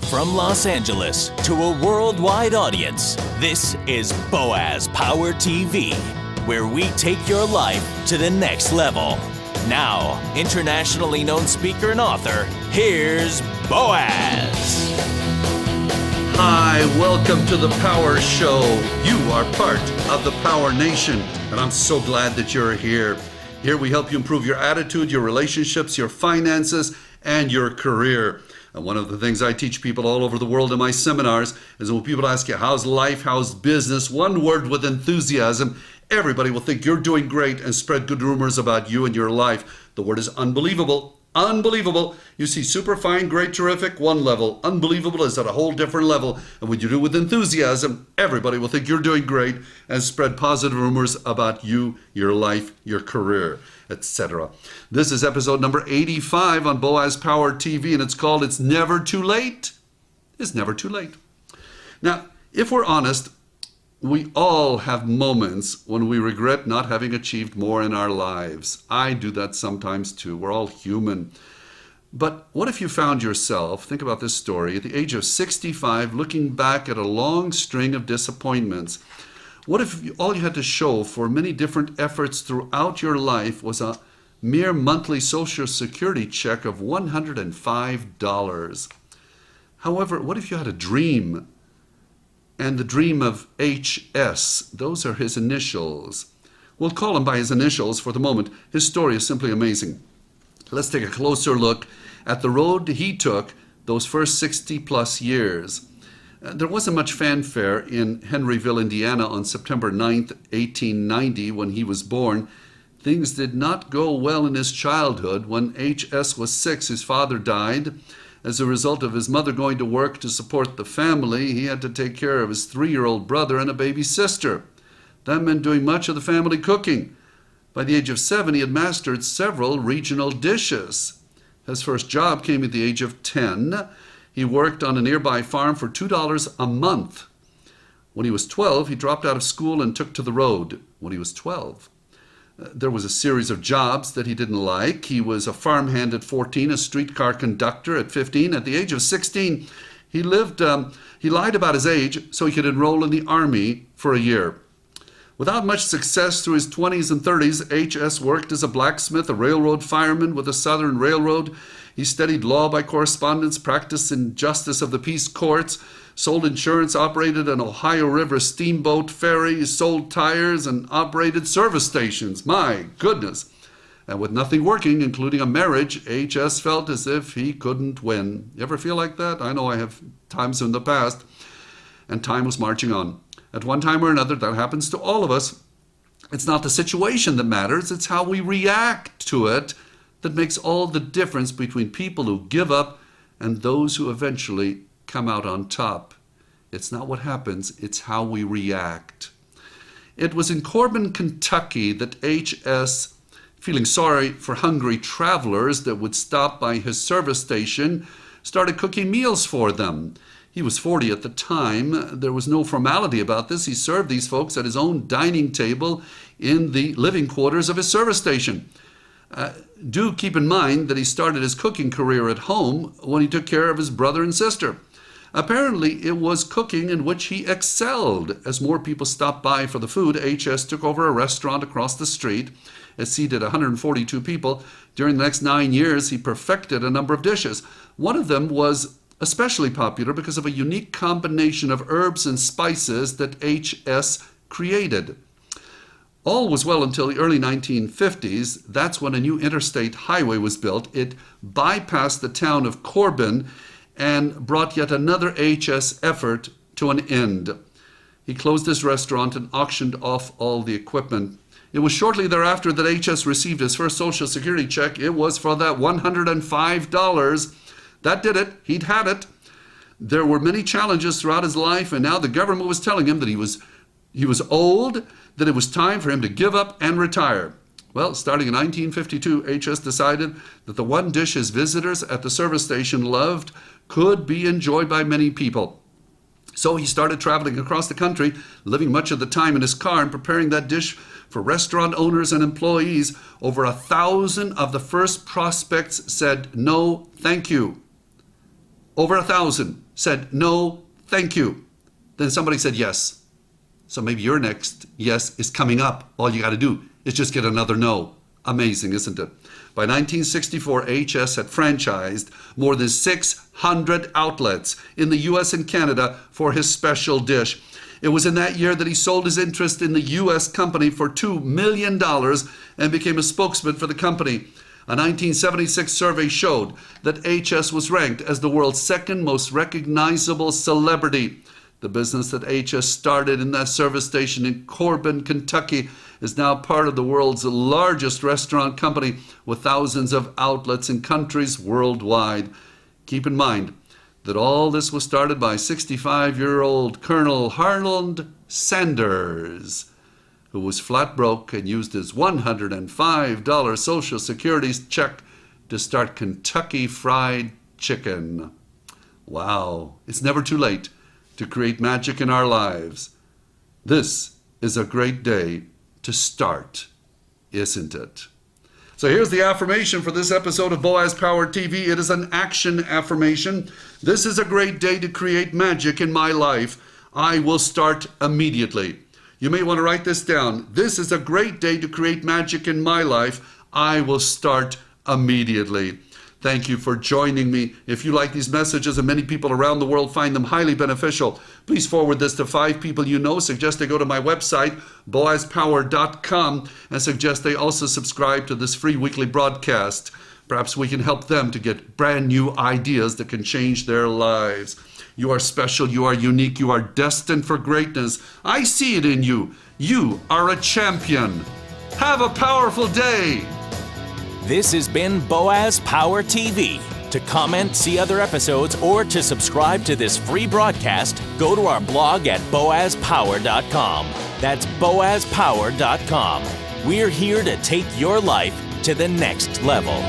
From Los Angeles to a worldwide audience, this is Boaz Power TV, where we take your life to the next level. Now, internationally known speaker and author, here's Boaz. Hi, welcome to the Power Show. You are part of the Power Nation, and I'm so glad that you're here. Here we help you improve your attitude, your relationships, your finances, and your career. And one of the things I teach people all over the world in my seminars is when people ask you, how's life, how's business, one word with enthusiasm, everybody will think you're doing great and spread good rumors about you and your life. The word is unbelievable. Unbelievable. You see, super fine, great, terrific, one level. Unbelievable is at a whole different level. And when you do it with enthusiasm, everybody will think you're doing great and spread positive rumors about you, your life, your career, etc. This is episode number 85 on Boaz Power TV, and it's called It's Never Too Late. It's never too late. Now, if we're honest, we all have moments when we regret not having achieved more in our lives. I do that sometimes too. We're all human. But what if you found yourself, think about this story, at the age of 65, looking back at a long string of disappointments? What if all you had to show for many different efforts throughout your life was a mere monthly Social Security check of $105? However, what if you had a dream? And the dream of H.S., those are his initials. We'll call him by his initials for the moment. His story is simply amazing. Let's take a closer look at the road he took those first 60 plus years. There wasn't much fanfare in Henryville, Indiana on September 9th, 1890 when he was born. Things did not go well in his childhood. When H.S. was 6, his father died. As a result of his mother going to work to support the family, he had to take care of his 3-year-old brother and a baby sister. That meant doing much of the family cooking. By the age of 7, he had mastered several regional dishes. His first job came at the age of 10. He worked on a nearby farm for $2 a month. When he was 12, he dropped out of school and took to the road. When he was 12. There was a series of jobs that he didn't like. He was a farmhand at 14, a streetcar conductor at 15. At the age of 16, he lied about his age so he could enroll in the army for a year. Without much success through his 20s and 30s, H.S. worked as a blacksmith, a railroad fireman with the Southern Railroad. He studied law by correspondence, practiced in justice of the peace courts, sold insurance, operated an Ohio River steamboat ferry, sold tires, and operated service stations. My goodness. And with nothing working, including a marriage, H.S. felt as if he couldn't win. You ever feel like that? I know I have times in the past. And time was marching on. At one time or another, that happens to all of us. It's not the situation that matters. It's how we react to it that makes all the difference between people who give up and those who eventually come out on top. It's not what happens, it's how we react. It was in Corbin, Kentucky that H.S., feeling sorry for hungry travelers that would stop by his service station, started cooking meals for them. He was 40 at the time. There was no formality about this. He served these folks at his own dining table in the living quarters of his service station. Do keep in mind that he started his cooking career at home when he took care of his brother and sister. Apparently, it was cooking in which he excelled. As more people stopped by for the food, H.S. took over a restaurant across the street. It seated 142 people. During the next 9 years, he perfected a number of dishes. One of them was especially popular because of a unique combination of herbs and spices that H.S. created. All was well until the early 1950s. That's when a new interstate highway was built. It bypassed the town of Corbin and brought yet another H.S. effort to an end. He closed his restaurant and auctioned off all the equipment. It was shortly thereafter that H.S. received his first Social Security check. It was for that $105. That did it. He'd had it. There were many challenges throughout his life, and now the government was telling him that he was old, that it was time for him to give up and retire. Well, starting in 1952, H.S. decided that the one dish his visitors at the service station loved could be enjoyed by many people. So he started traveling across the country, living much of the time in his car and preparing that dish for restaurant owners and employees. Over 1,000 of the first prospects said, "No, thank you." Over 1,000 said, no, thank you. Then somebody said yes. So maybe your next yes is coming up. All you got to do is just get another no. Amazing, isn't it? By 1964, HS had franchised more than 600 outlets in the U.S. and Canada for his special dish. It was in that year that he sold his interest in the U.S. company for $2 million and became a spokesman for the company. A 1976 survey showed that HS was ranked as the world's second most recognizable celebrity. The business that HS started in that service station in Corbin, Kentucky, is now part of the world's largest restaurant company with thousands of outlets in countries worldwide. Keep in mind that all this was started by 65-year-old Colonel Harland Sanders, who was flat broke and used his $105 Social Security check to start Kentucky Fried Chicken. Wow, it's never too late to create magic in our lives. This is a great day to start, isn't it? So here's the affirmation for this episode of Boaz Power TV. It is an action affirmation. This is a great day to create magic in my life. I will start immediately. You may want to write this down. This is a great day to create magic in my life. I will start immediately. Thank you for joining me. If you like these messages and many people around the world find them highly beneficial, please forward this to 5 people you know. Suggest they go to my website, boazpower.com, and suggest they also subscribe to this free weekly broadcast. Perhaps we can help them to get brand new ideas that can change their lives. You are special, you are unique, you are destined for greatness. I see it in you. You are a champion. Have a powerful day. This has been Boaz Power TV. To comment, see other episodes, or to subscribe to this free broadcast, go to our blog at boazpower.com. That's boazpower.com. We're here to take your life to the next level.